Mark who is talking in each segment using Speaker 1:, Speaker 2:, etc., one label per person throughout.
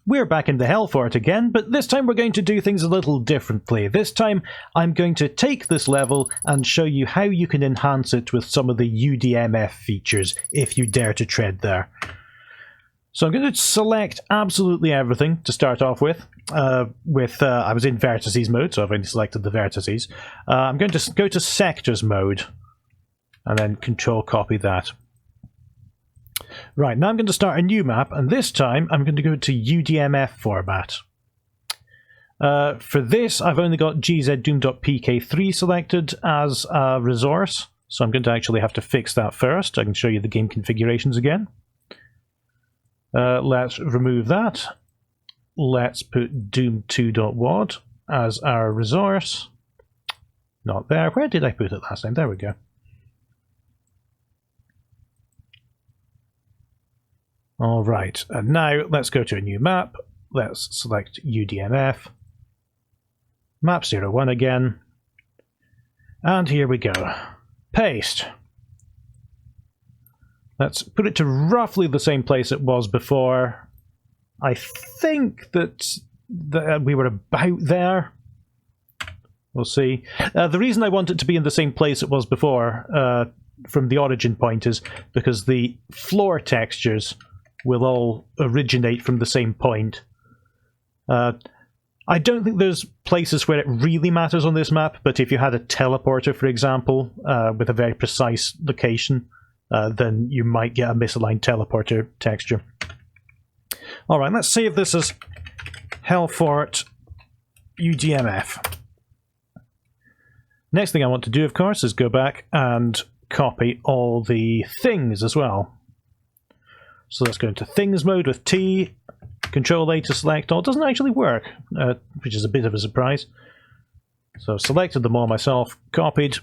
Speaker 1: We're back in the Hell Fort again, but this time we're going to do things a little differently. This time I'm going to take this level and show you how you can enhance it with some of the UDMF features, if you dare to tread there. So I'm going to select absolutely everything to start off with. I was in vertices mode, so I've only selected the vertices. I'm going to go to sectors mode, and then control copy that. Right, now I'm going to start a new map, and this time I'm going to go to UDMF format. For this, I've only got gzdoom.pk3 selected as a resource, so I'm going to actually have to fix that first. I can show you the game configurations again. Let's remove that. Let's put doom2.wad as our resource. Not there. Where did I put it last time? There we go. Alright, and now let's go to a new map. Let's select UDMF. Map 01 again. And here we go. Paste. Let's put it to roughly the same place it was before. I think that we were about there. We'll see. The reason I want it to be in the same place it was before, from the origin point, is because the floor textures will all originate from the same point. I don't think there's places where it really matters on this map, but if you had a teleporter, for example, with a very precise location, then you might get a misaligned teleporter texture. Alright, let's save this as Hellfort UDMF. Next thing I want to do, of course, is go back and copy all the things as well. So let's go into things mode with T, Control A to select all. It doesn't actually work, which is a bit of a surprise. So I've selected them all myself, copied.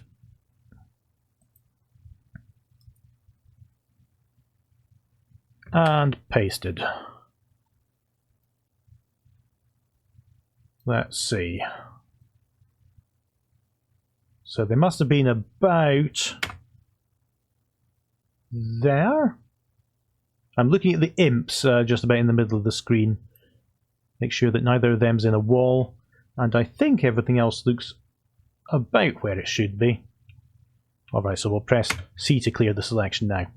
Speaker 1: And pasted. Let's see. So they must have been about there. I'm looking at the imps just about in the middle of the screen. Make sure that neither of them's in a wall. And I think everything else looks about where it should be. Alright, so we'll press C to clear the selection now.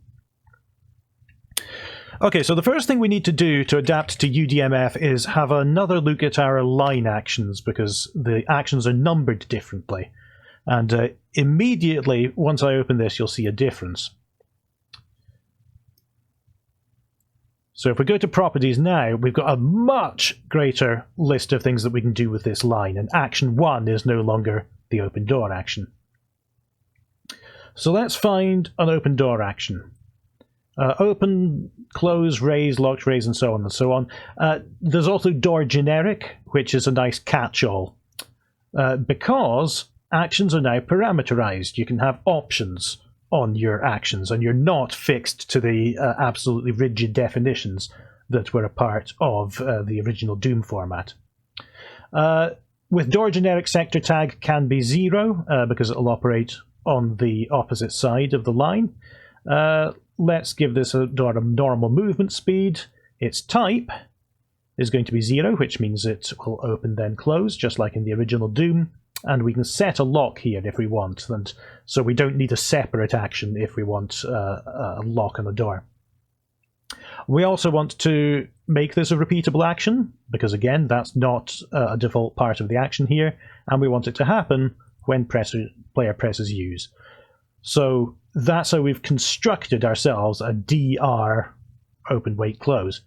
Speaker 1: Okay, so the first thing we need to do to adapt to UDMF is have another look at our line actions, because the actions are numbered differently. And immediately, once I open this, you'll see a difference. So if we go to properties now, we've got a much greater list of things that we can do with this line, and action 1 is no longer the open door action. So let's find an open door action. Open, close, raise, locked, raise, and so on and so on. There's also door generic, which is a nice catch-all, because actions are now parameterized. You can have options on your actions, and you're not fixed to the absolutely rigid definitions that were a part of the original Doom format. With door generic, sector tag can be 0 because it'll operate on the opposite side of the line. Let's give this door a normal movement speed. Its type is going to be 0, which means it will open then close, just like in the original Doom. And we can set a lock here if we want, and so we don't need a separate action if we want a lock on the door. We also want to make this a repeatable action, because again, that's not a default part of the action here, and we want it to happen when player presses use. So that's how we've constructed ourselves a DR open, wait, close.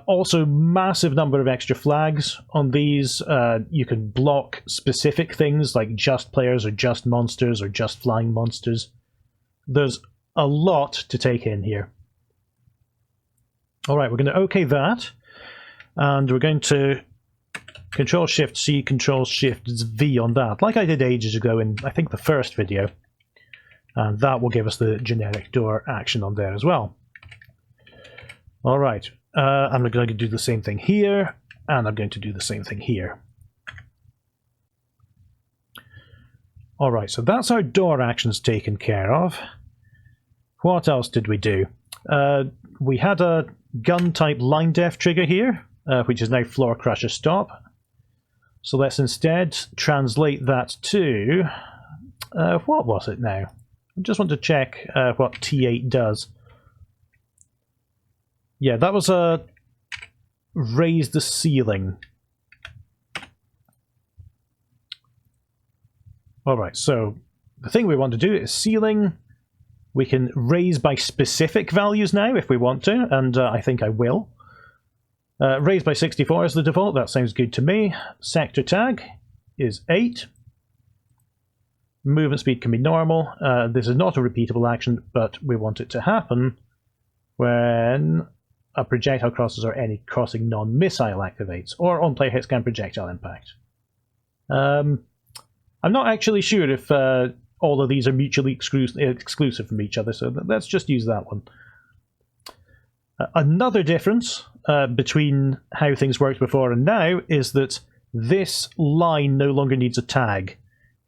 Speaker 1: Also, massive number of extra flags on these. You can block specific things like just players or just monsters or just flying monsters. There's a lot to take in here. Alright, we're going to OK that. And we're going to Control-Shift-C, Control-Shift-V on that, like I did ages ago in, I think, the first video. And that will give us the generic door action on there as well. Alright. I'm going to do the same thing here, and I'm going to do the same thing here. Alright, so that's our door actions taken care of. What else did we do? We had a gun type line def trigger here, which is now floor crusher stop. So let's instead translate that to... what was it now? I just want to check what T8 does. Yeah, that was a raise the ceiling. Alright, so the thing we want to do is ceiling. We can raise by specific values now if we want to, and I think I will. Raise by 64 is the default, that sounds good to me. Sector tag is 8. Movement speed can be normal. This is not a repeatable action, but we want it to happen when a projectile crosses or any crossing non-missile activates, or on-player hits can projectile impact. I'm not actually sure if all of these are mutually exclusive from each other, so let's just use that one. Another difference between how things worked before and now is that this line no longer needs a tag.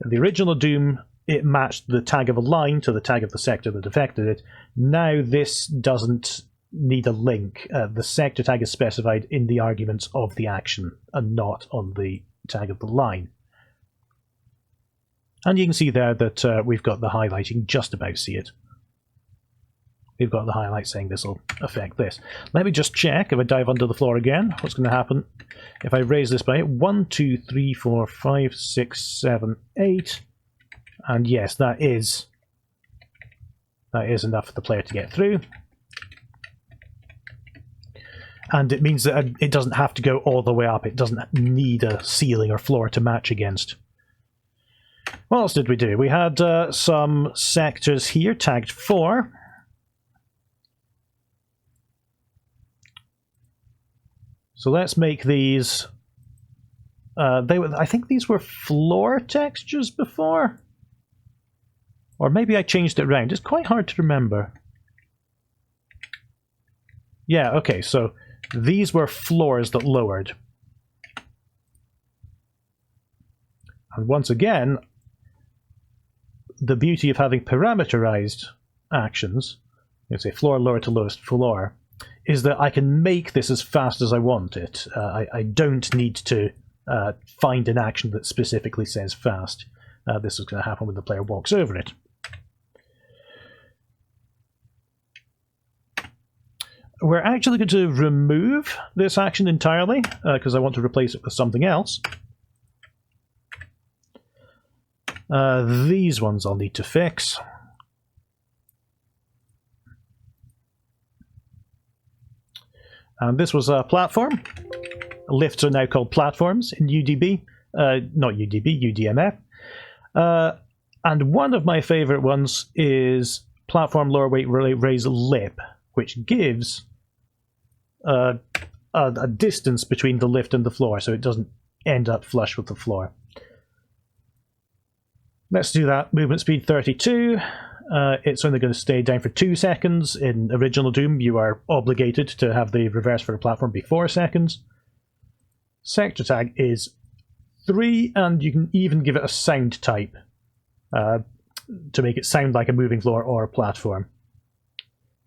Speaker 1: In the original Doom, it matched the tag of a line to the tag of the sector that affected it. Now this doesn't need a link. The sector tag is specified in the arguments of the action and not on the tag of the line. And you can see there that we've got the highlight. You can just about see it. We've got the highlight saying this will affect this. Let me just check if I dive under the floor again. What's going to happen if I raise this by 1, 2, 3, 4, 5, 6, 7, 8. And yes, that is enough for the player to get through. And it means that it doesn't have to go all the way up. It doesn't need a ceiling or floor to match against. What else did we do? We had some sectors here tagged 4. So let's make these... I think these were floor textures before? Or maybe I changed it around. It's quite hard to remember. Yeah, okay, so these were floors that lowered. And once again, the beauty of having parameterized actions, let's say floor lower to lowest floor, is that I can make this as fast as I want it. I don't need to find an action that specifically says fast. This is going to happen when the player walks over it. We're actually going to remove this action entirely, because I want to replace it with something else. These ones I'll need to fix. And this was a platform. Lifts are now called platforms in UDB. Not UDB, UDMF. And one of my favorite ones is platform lower weight raise lip, which gives a distance between the lift and the floor, so it doesn't end up flush with the floor. Let's do that. Movement speed 32. It's only going to stay down for 2 seconds. In original Doom, you are obligated to have the reverse for a platform be 4 seconds. Sector tag is 3, and you can even give it a sound type to make it sound like a moving floor or a platform.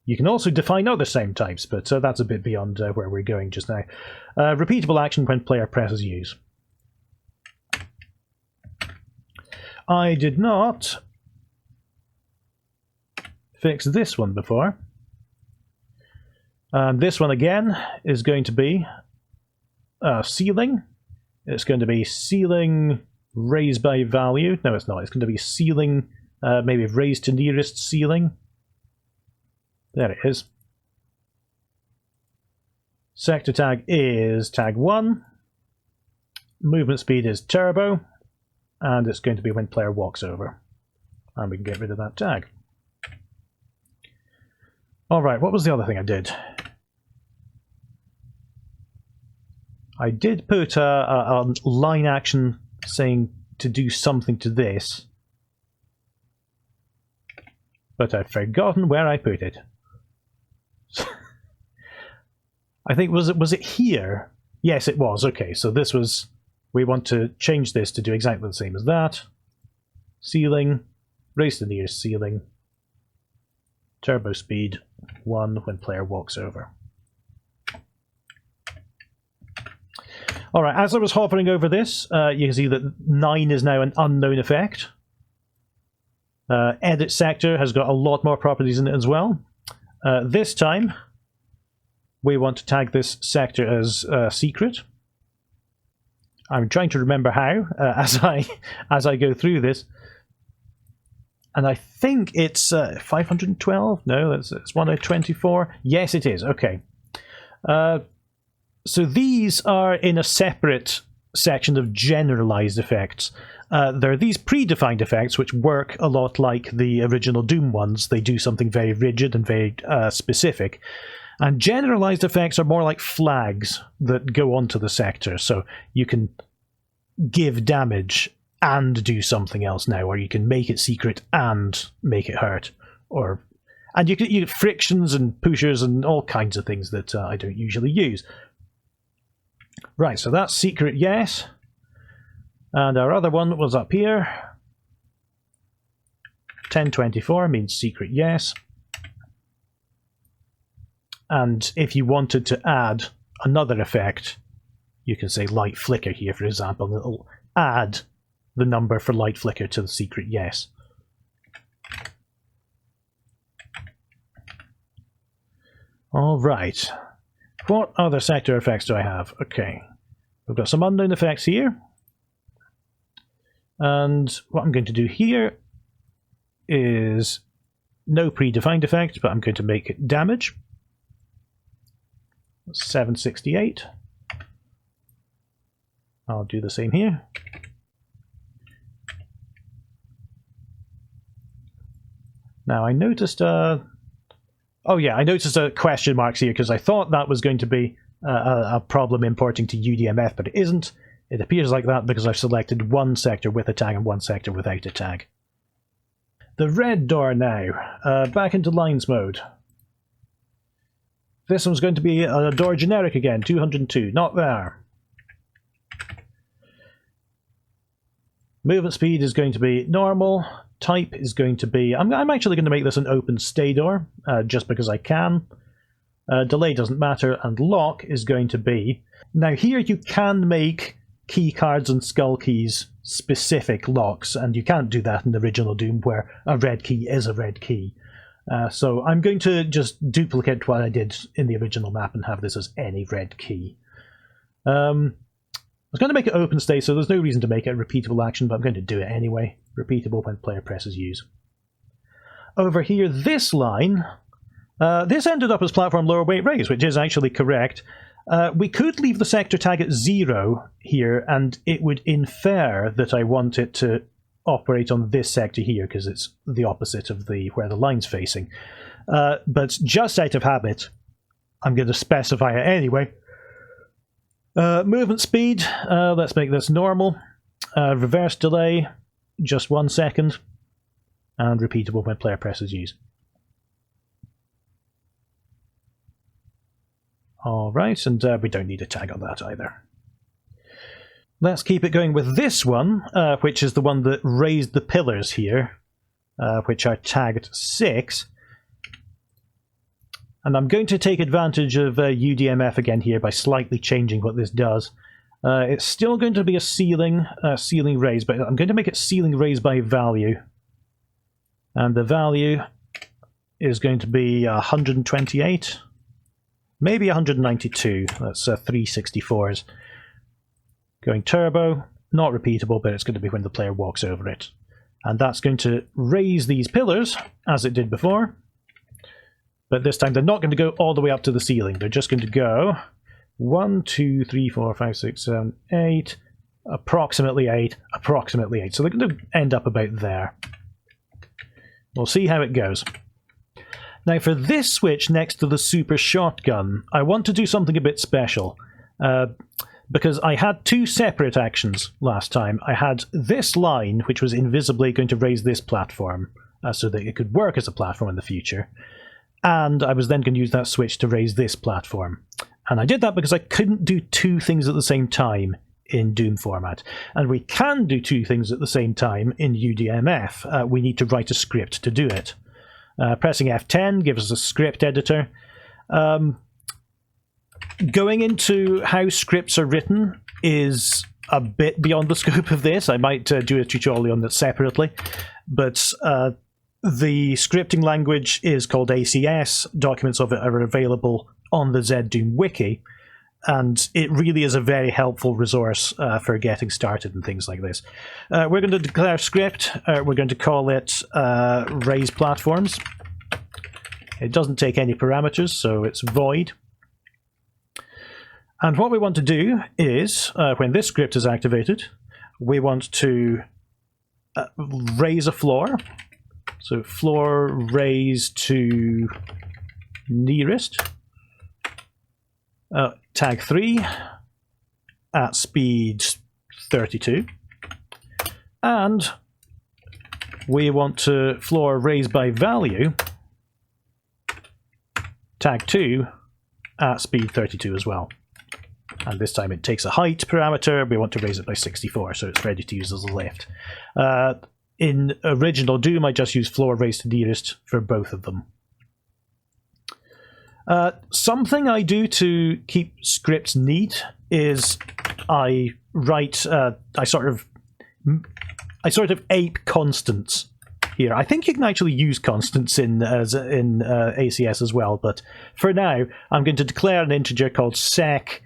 Speaker 1: You can also define other sound types, but that's a bit beyond where we're going just now. Repeatable action when player presses use. I did not fix this one before. And this one again is going to be ceiling. It's going to be ceiling raised by value. No, it's not. It's going to be ceiling maybe raised to nearest ceiling. There it is. Sector tag is tag 1. Movement speed is turbo. And it's going to be when player walks over. And we can get rid of that tag. Alright, what was the other thing I did? I did put a line action saying to do something to this. But I've forgotten where I put it. I think, was it here? Yes, it was. Okay, so this was... We want to change this to do exactly the same as that. Ceiling, raise to nearest ceiling. Turbo speed 1 when player walks over. Alright, as I was hovering over this, you can see that 9 is now an unknown effect. Edit sector has got a lot more properties in it as well. This time, we want to tag this sector as secret. I'm trying to remember how as I go through this. And I think it's 512? No, it's 1024. Yes, it is. Okay. So these are in a separate section of generalized effects. There are these predefined effects which work a lot like the original Doom ones. They do something very rigid and very specific. And generalized effects are more like flags that go onto the sector. So you can give damage and do something else now, or you can make it secret and make it hurt. And you get frictions and pushers and all kinds of things that I don't usually use. Right, so that's secret, yes. And our other one was up here. 1024 means secret, yes. And if you wanted to add another effect, you can say light flicker here, for example, and it'll add the number for light flicker to the secret yes. Alright. What other sector effects do I have? Okay. We've got some unknown effects here. And what I'm going to do here is no predefined effect, but I'm going to make it damage. 768. I'll do the same here. Now I noticed I noticed a question marks here because I thought that was going to be a problem importing to UDMF, but it isn't. It appears like that because I've selected one sector with a tag and one sector without a tag. The red door now, back into lines mode. This one's going to be a door generic again, 202, not there. Movement speed is going to be normal. Type is going to be... I'm actually going to make this an open stay door, just because I can. Delay doesn't matter, and lock is going to be... Now here you can make key cards and skull keys specific locks, and you can't do that in the original Doom where a red key is a red key. So I'm going to just duplicate what I did in the original map and have this as any red key. I was going to make it open stay, so there's no reason to make it a repeatable action, but I'm going to do it anyway. Repeatable when player presses use. Over here, this line, this ended up as platform lower weight raise, which is actually correct. We could leave the sector tag at 0 here, and it would infer that I want it to operate on this sector here, because it's the opposite of where the line's facing. But just out of habit, I'm going to specify it anyway. Movement speed, let's make this normal. Reverse delay, just 1 second. And repeatable when player presses use. Alright, and we don't need a tag on that either. Let's keep it going with this one, which is the one that raised the pillars here, which are tagged 6. And I'm going to take advantage of UDMF again here by slightly changing what this does. It's still going to be a ceiling raise, but I'm going to make it ceiling raise by value. And the value is going to be 128, maybe 192. That's 364s. Going turbo, not repeatable, but it's going to be when the player walks over it. And that's going to raise these pillars, as it did before. But this time they're not going to go all the way up to the ceiling. They're just going to go 1, 2, 3, 4, 5, 6, 7, 8, approximately 8, approximately 8. So they're going to end up about there. We'll see how it goes. Now for this switch next to the super shotgun, I want to do something a bit special. Because I had 2 separate actions last time. I had this line, which was invisibly going to raise this platform, so that it could work as a platform in the future. And I was then going to use that switch to raise this platform. And I did that because I couldn't do 2 things at the same time in Doom format. And we can do 2 things at the same time in UDMF. We need to write a script to do it. Pressing F10 gives us a script editor. Going into how scripts are written, is a bit beyond the scope of this. I might do a tutorial on that separately, but the scripting language is called ACS. Documents of it are available on the ZDoom wiki, and it really is a very helpful resource for getting started and things like this. We're going to declare a script. We're going to call it raise platforms. It doesn't take any parameters, so it's void. And what we want to do is, when this script is activated, we want to raise a floor. So floor raise to nearest. Tag 3 at speed 32. And we want to floor raise by value, tag 2 at speed 32 as well. And this time it takes a height parameter. We want to raise it by 64, so it's ready to use as a lift. In original Doom, I just used floor raise to nearest for both of them. Something I do to keep scripts neat is I write, I sort of ape constants here. I think you can actually use constants in ACS as well, but for now, I'm going to declare an integer called sec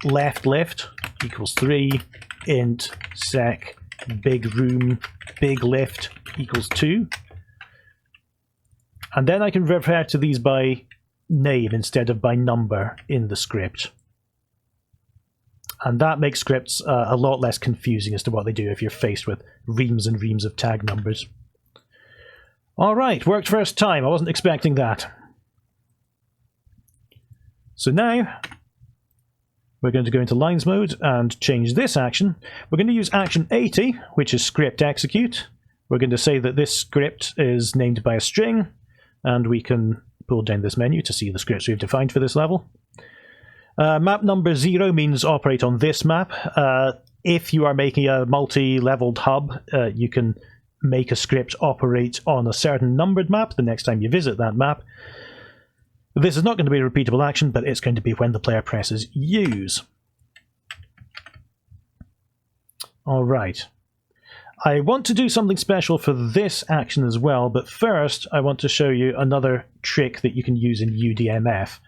Speaker 1: left lift equals 3, int sec big room big lift equals 2. And then I can refer to these by name instead of by number in the script. And that makes scripts a lot less confusing as to what they do if you're faced with reams and reams of tag numbers. Alright, worked first time. I wasn't expecting that. So now, we're going to go into lines mode and change this action. We're going to use action 80, which is script execute. We're going to say that this script is named by a string, and we can pull down this menu to see the scripts we've defined for this level. Map number 0 means operate on this map. If you are making a multi-leveled hub, you can make a script operate on a certain numbered map the next time you visit that map. This is not going to be a repeatable action, but it's going to be when the player presses use. Alright. I want to do something special for this action as well, but first I want to show you another trick that you can use in UDMF.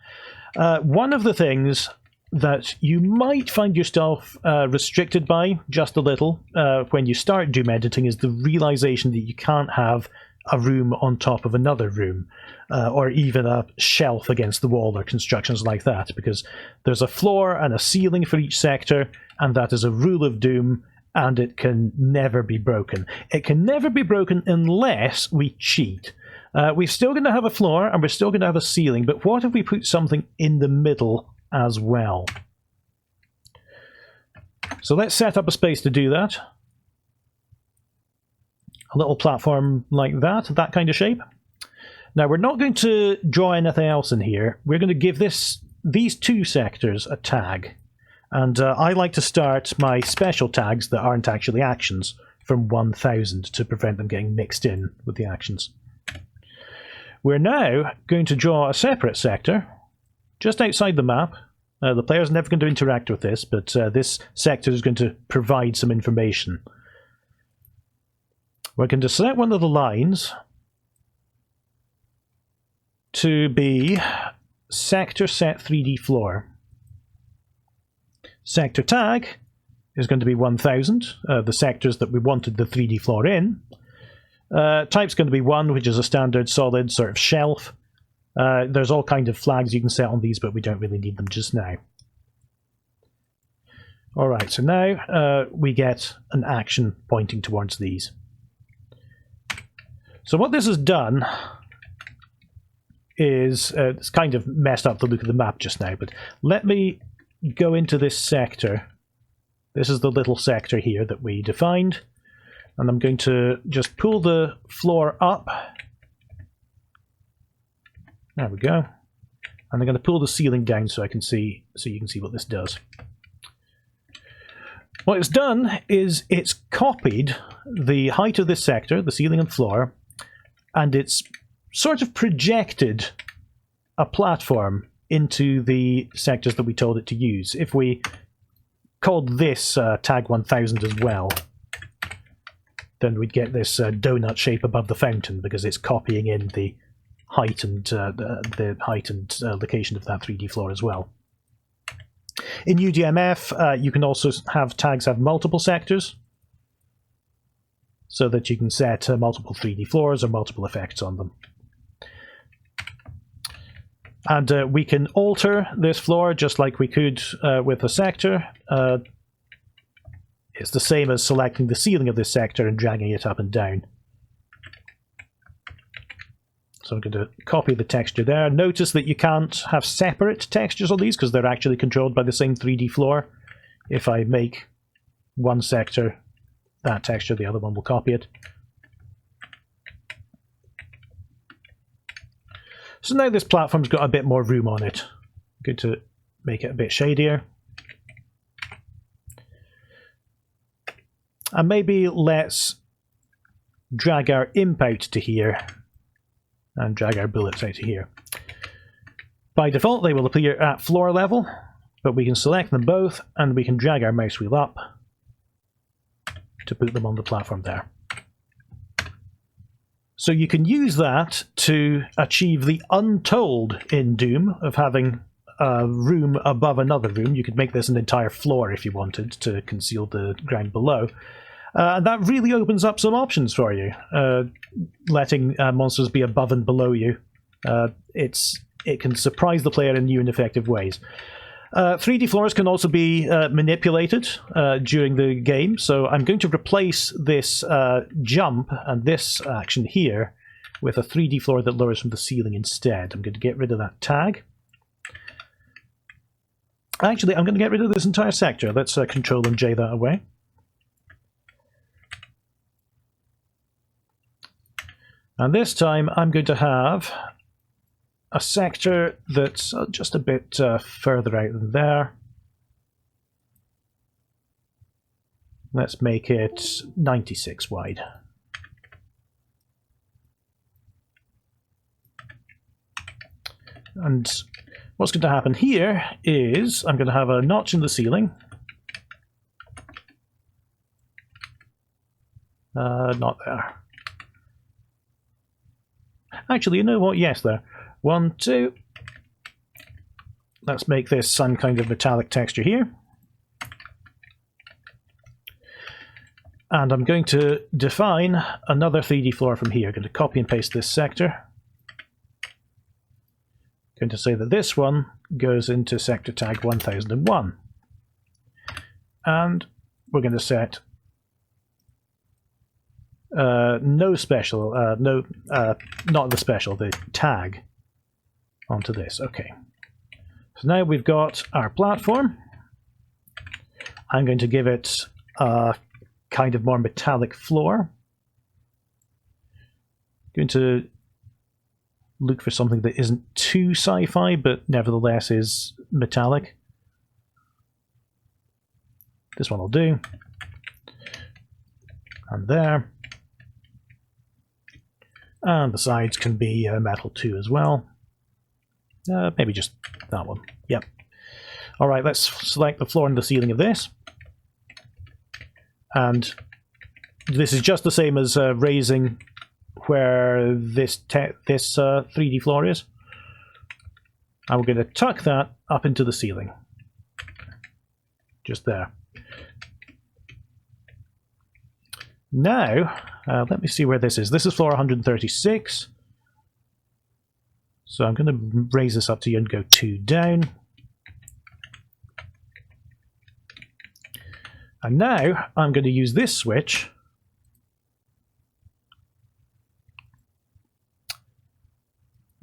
Speaker 1: One of the things that you might find yourself restricted by just a little when you start Doom editing is the realization that you can't have a room on top of another room, or even a shelf against the wall or constructions like that, because there's a floor and a ceiling for each sector, and that is a rule of Doom, and it can never be broken. It can never be broken unless we cheat. We're still going to have a floor, and we're still going to have a ceiling, but what if we put something in the middle as well? So let's set up a space to do that. A little platform like that, that kind of shape. Now we're not going to draw anything else in here. We're going to give these two sectors a tag. And I like to start my special tags that aren't actually actions from 1000 to prevent them getting mixed in with the actions. We're now going to draw a separate sector just outside the map. The player's never going to interact with this, but this sector is going to provide some information. We're going to select one of the lines to be sector set 3D floor. Sector tag is going to be 1000, the sectors that we wanted the 3D floor in. Type's going to be 1, which is a standard solid sort of shelf. There's all kinds of flags you can set on these, but we don't really need them just now. Alright, so now we get an action pointing towards these. So what this has done is, it's kind of messed up the look of the map just now, but let me go into this sector. This is the little sector here that we defined, and I'm going to just pull the floor up. There we go. And I'm going to pull the ceiling down so you can see what this does. What it's done is it's copied the height of this sector, the ceiling and floor, and it's sort of projected a platform into the sectors that we told it to use. If we called this tag 1000 as well, then we'd get this donut shape above the fountain, because it's copying in the height and location of that 3D floor as well. In UDMF, you can also have tags have multiple sectors, so that you can set multiple 3D floors or multiple effects on them. And we can alter this floor just like we could with a sector. It's the same as selecting the ceiling of this sector and dragging it up and down. So I'm going to copy the texture there. Notice that you can't have separate textures on these because they're actually controlled by the same 3D floor. If I make one sector that texture, the other one will copy it. So now this platform's got a bit more room on it. Good to make it a bit shadier. And maybe let's drag our imp out to here and drag our bullets out to here. By default, they will appear at floor level, but we can select them both and we can drag our mouse wheel up to put them on the platform there. So you can use that to achieve the untold in Doom of having a room above another room. You could make this an entire floor if you wanted to conceal the ground below. And that really opens up some options for you, letting monsters be above and below you. It can surprise the player in new and effective ways. 3D floors can also be manipulated during the game, so I'm going to replace this jump and this action here with a 3D floor that lowers from the ceiling instead. I'm going to get rid of that tag. Actually, I'm going to get rid of this entire sector. Let's Control and J that away. And this time I'm going to have a sector that's just a bit further out than there. Let's make it 96 wide. And what's going to happen here is I'm going to have a notch in the ceiling. Not there. Actually, you know what? Yes, there. 1, 2. Let's make this some kind of metallic texture here. And I'm going to define another 3D floor from here. I'm going to copy and paste this sector. Going to say that this one goes into sector tag 1001. And we're going to set no special, not the special, the tag onto this. Okay. So now we've got our platform. I'm going to give it a kind of more metallic floor. Going to look for something that isn't too sci-fi, but nevertheless is metallic. This one will do. And there. And the sides can be metal too as well. Maybe just that one. Yep. Alright, let's select the floor and the ceiling of this. And this is just the same as raising where this 3D floor is. And we're going to tuck that up into the ceiling. Just there. Now, let me see where this is. This is floor 136. So I'm going to raise this up to you and go 2 down. And now I'm going to use this switch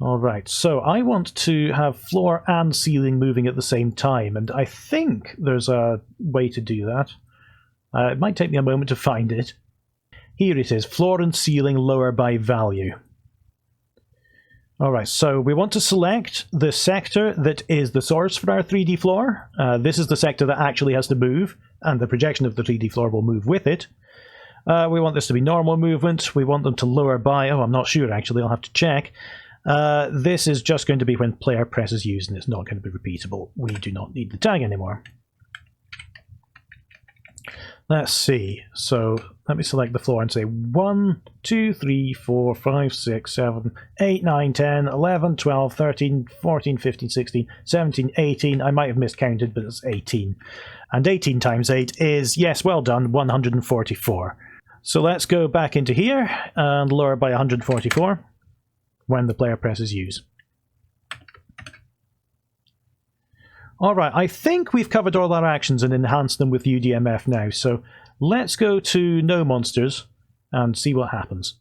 Speaker 1: Alright, so I want to have floor and ceiling moving at the same time, and I think there's a way to do that. It might take me a moment to find it. Here it is, floor and ceiling lower by value. Alright, so we want to select the sector that is the source for our 3D floor. This is the sector that actually has to move, and the projection of the 3D floor will move with it. We want this to be normal movement. We want them to lower by... Oh, I'm not sure actually, I'll have to check. This is just going to be when player presses use, and it's not going to be repeatable. We do not need the tag anymore. Let's see. So let me select the floor and say 1, 2, 3, 4, 5, 6, 7, 8, 9, 10, 11, 12, 13, 14, 15, 16, 17, 18. I might have miscounted, but it's 18. And 18 times 8 is, yes, well done, 144. So let's go back into here and lower by 144 when the player presses use. Alright, I think we've covered all our actions and enhanced them with UDMF now, so let's go to no monsters and see what happens.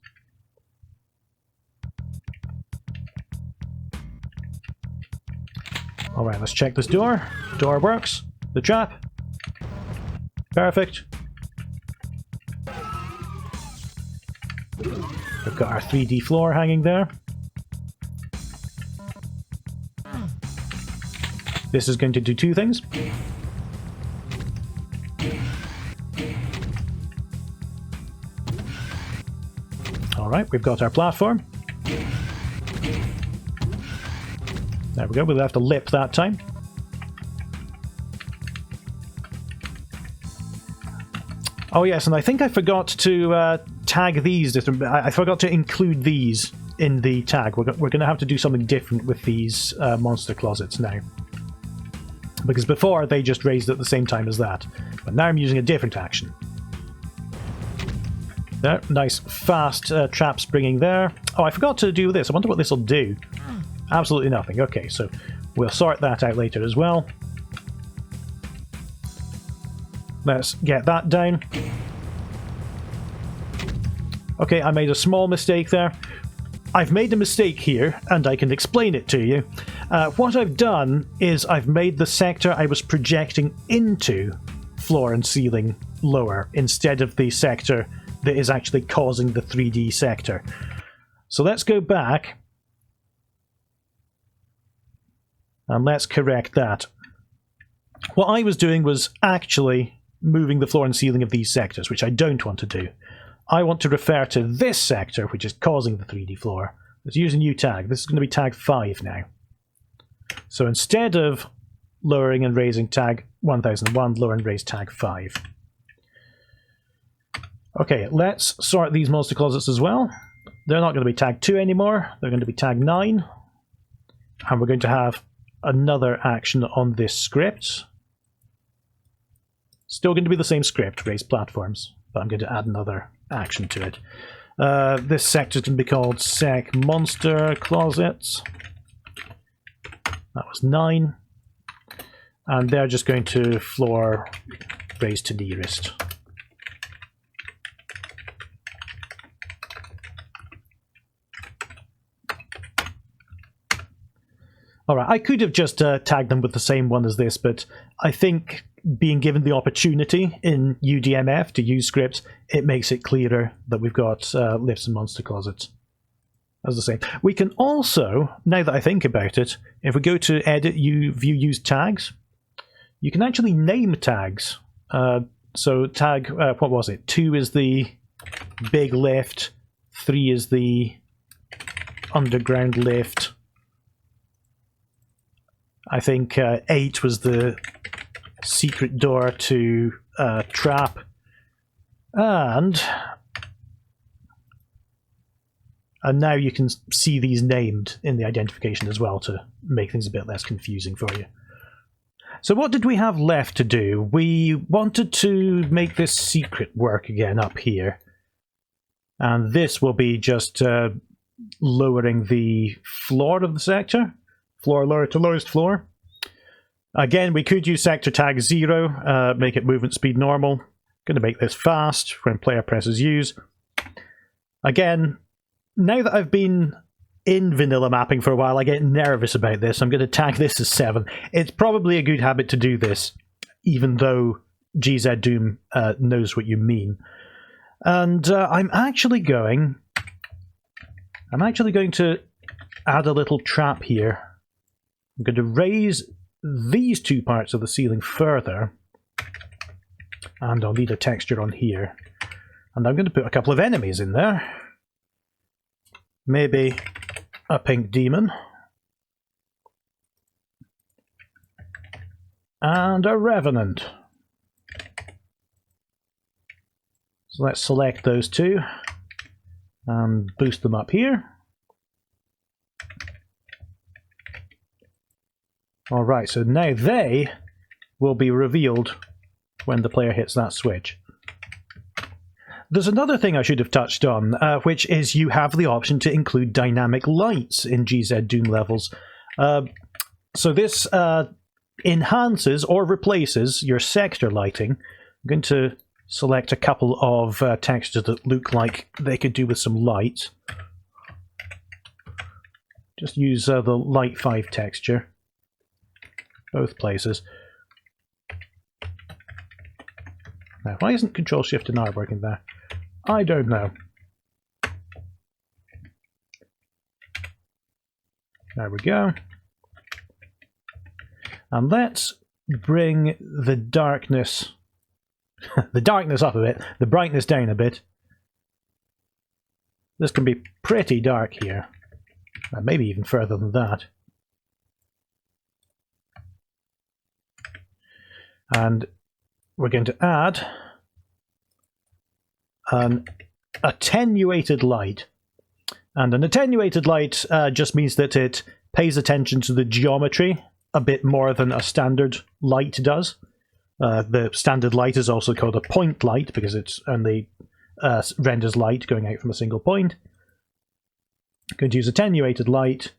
Speaker 1: Alright, let's check this door. Door works. The trap. Perfect. We've got our 3D floor hanging there. This is going to do two things. Alright, we've got our platform. There we go, we'll have to lip that time. Oh yes, and I think I forgot to tag these. I forgot to include these in the tag. We're going to have to do something different with these monster closets now. Because before they just raised at the same time as that. But now I'm using a different action. There, nice fast trap springing there. Oh, I forgot to do this. I wonder what this will do. Absolutely nothing. Okay, so we'll sort that out later as well. Let's get that down. Okay, I made a small mistake there. I've made a mistake here, and I can explain it to you. What I've done is I've made the sector I was projecting into floor and ceiling lower, instead of the sector that is actually causing the 3D sector. So let's go back, and let's correct that. What I was doing was actually moving the floor and ceiling of these sectors, which I don't want to do. I want to refer to this sector, which is causing the 3D floor. Let's use a new tag. This is going to be tag 5 now. So instead of lowering and raising tag 1001, lower and raise tag 5. Okay, let's sort these monster closets as well. They're not going to be tag 2 anymore. They're going to be tag 9. And we're going to have another action on this script. Still going to be the same script, raise platforms, but I'm going to add another action to it. This sector is going to be called sec monster closets. That was 9. And they're just going to floor raise to nearest. Alright, I could have just tagged them with the same one as this, but I think being given the opportunity in UDMF to use scripts, it makes it clearer that we've got lifts and monster closets. As I say, we can also, now that I think about it, if we go to edit, view use tags, you can actually name tags. So tag, what was it? 2 is the big lift, 3 is the underground lift. I think 8 was the secret door to trap. And now you can see these named in the identification as well to make things a bit less confusing for you. So what did we have left to do? We wanted to make this secret work again up here. And this will be just lowering the floor of the sector. Floor lower to lowest floor. Again, we could use sector tag 0, make it movement speed normal. Going to make this fast when player presses use. Again, now that I've been in vanilla mapping for a while, I get nervous about this. I'm going to tag this as 7. It's probably a good habit to do this, even though GZ Doom knows what you mean. And I'm actually going to add a little trap here. I'm going to raise these 2 parts of the ceiling further, and I'll need a texture on here. And I'm going to put a couple of enemies in there. Maybe a pink demon. And a revenant. So let's select those two and boost them up here. Alright, so now they will be revealed when the player hits that switch. There's another thing I should have touched on, which is you have the option to include dynamic lights in GZ Doom levels. So this enhances or replaces your sector lighting. I'm going to select a couple of textures that look like they could do with some light. Just use the Light 5 texture. Both places. Now, why isn't Control Shift and R working there? I don't know. There we go. And let's bring the darkness the darkness up a bit, the brightness down a bit. This can be pretty dark here. Maybe even further than that. And we're going to add an attenuated light. And an attenuated light just means that it pays attention to the geometry a bit more than a standard light does. The standard light is also called a point light because it's only renders light going out from a single point. I'm going to use attenuated light.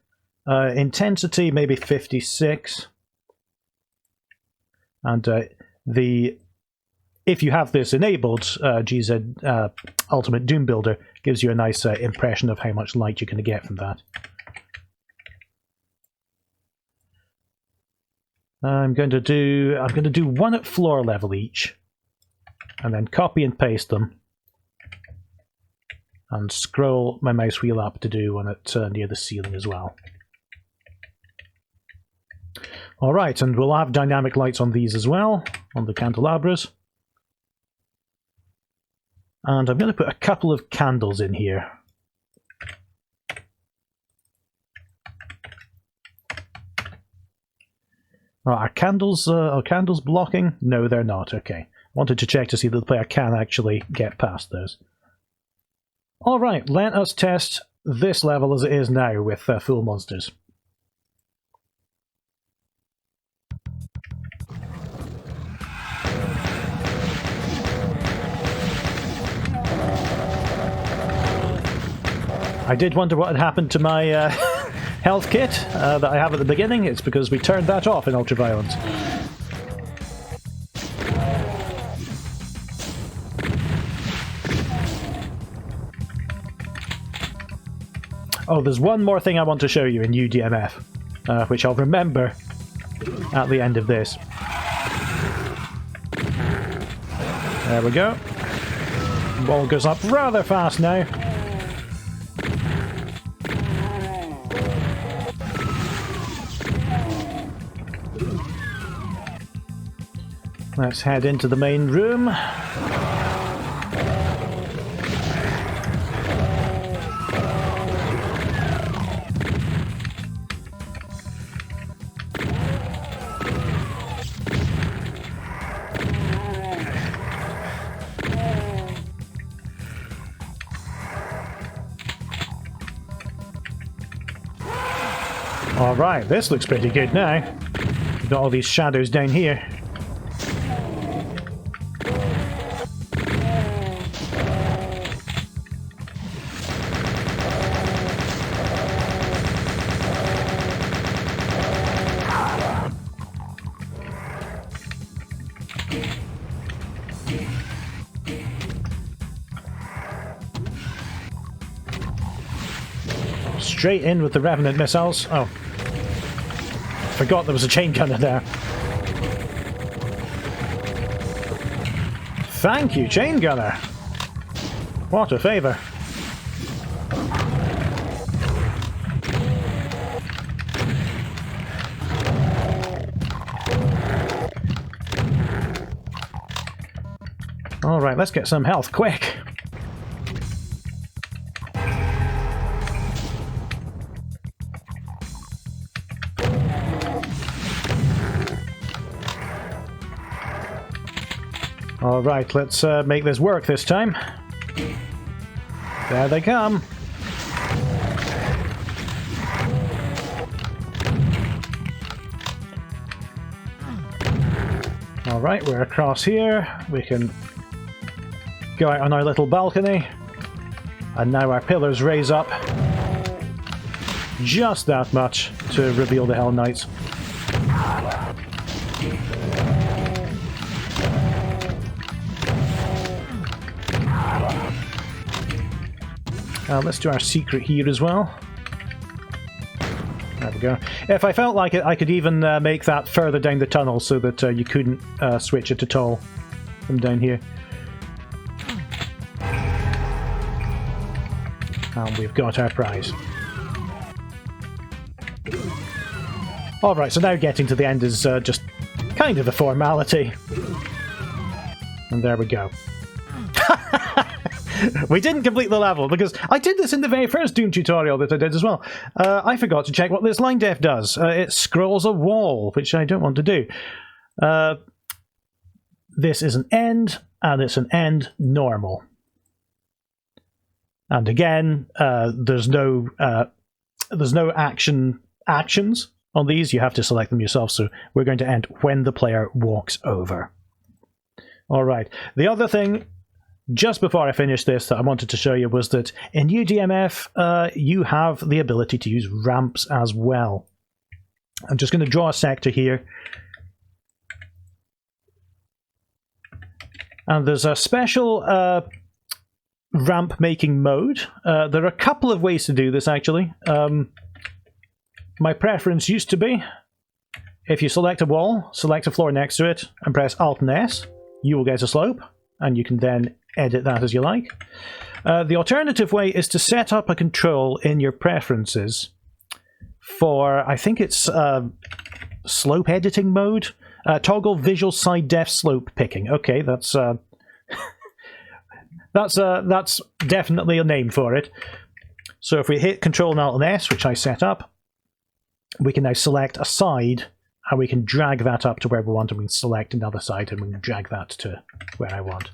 Speaker 1: Intensity maybe 56. And if you have this enabled, GZ Ultimate Doom Builder gives you a nice impression of how much light you're going to get from that. I'm going to do one at floor level each, and then copy and paste them, and scroll my mouse wheel up to do one at near the ceiling as well. Alright, and we'll have dynamic lights on these as well, on the candelabras. And I'm going to put a couple of candles in here. Oh, are candles blocking? No, they're not. Okay. Wanted to check to see that the player can actually get past those. Alright, let us test this level as it is now with full monsters. I did wonder what had happened to my health kit that I have at the beginning. It's because we turned that off in Ultraviolence. Oh, there's one more thing I want to show you in UDMF, which I'll remember at the end of this. There we go. Ball goes up rather fast now. Let's head into the main room. Alright, this looks pretty good now. We've got all these shadows down here. Straight in with the Revenant missiles. Oh. Forgot there was a chain gunner there. Thank you, chain gunner. What a favour. Alright, let's get some health, quick. Alright, let's make this work this time. There they come. Alright, we're across here. We can go out on our little balcony. And now our pillars raise up just that much to reveal the Hell Knights. Let's do our secret here as well. There we go. If I felt like it, I could even make that further down the tunnel so that you couldn't switch it at all from down here. And we've got our prize. Alright, so now getting to the end is just kind of a formality. And there we go. We didn't complete the level, because I did this in the very first Doom tutorial that I did as well. I forgot to check what this line def does. It scrolls a wall, which I don't want to do. This is an end, and it's an end normal. And again, there's no actions on these. You have to select them yourself, so we're going to end when the player walks over. Alright, the other thing just before I finish this that I wanted to show you was that in UDMF you have the ability to use ramps as well. I'm just going to draw a sector here. And there's a special ramp making mode. There are a couple of ways to do this actually. My preference used to be, if you select a wall, select a floor next to it, and press Alt and S, you will get a slope, and you can then edit that as you like. The alternative way is to set up a control in your preferences for, I think it's slope editing mode. Toggle visual side def slope picking. Okay, that's that's definitely a name for it. So if we hit Control and Alt and S, which I set up, we can now select a side, and we can drag that up to where we want, and we can select another side, and we can drag that to where I want.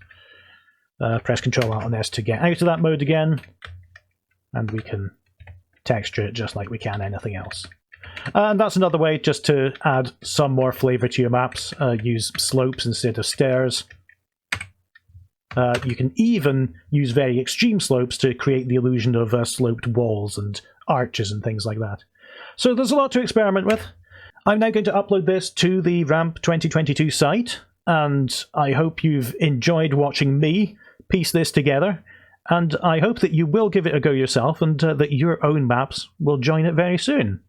Speaker 1: Press Control Alt and S to get out of that mode again, and we can texture it just like we can anything else. And that's another way just to add some more flavour to your maps. Use slopes instead of stairs. You can even use very extreme slopes to create the illusion of sloped walls and arches and things like that. So there's a lot to experiment with. I'm now going to upload this to the Ramp 2022 site, and I hope you've enjoyed watching me piece this together, and I hope that you will give it a go yourself, and that your own maps will join it very soon.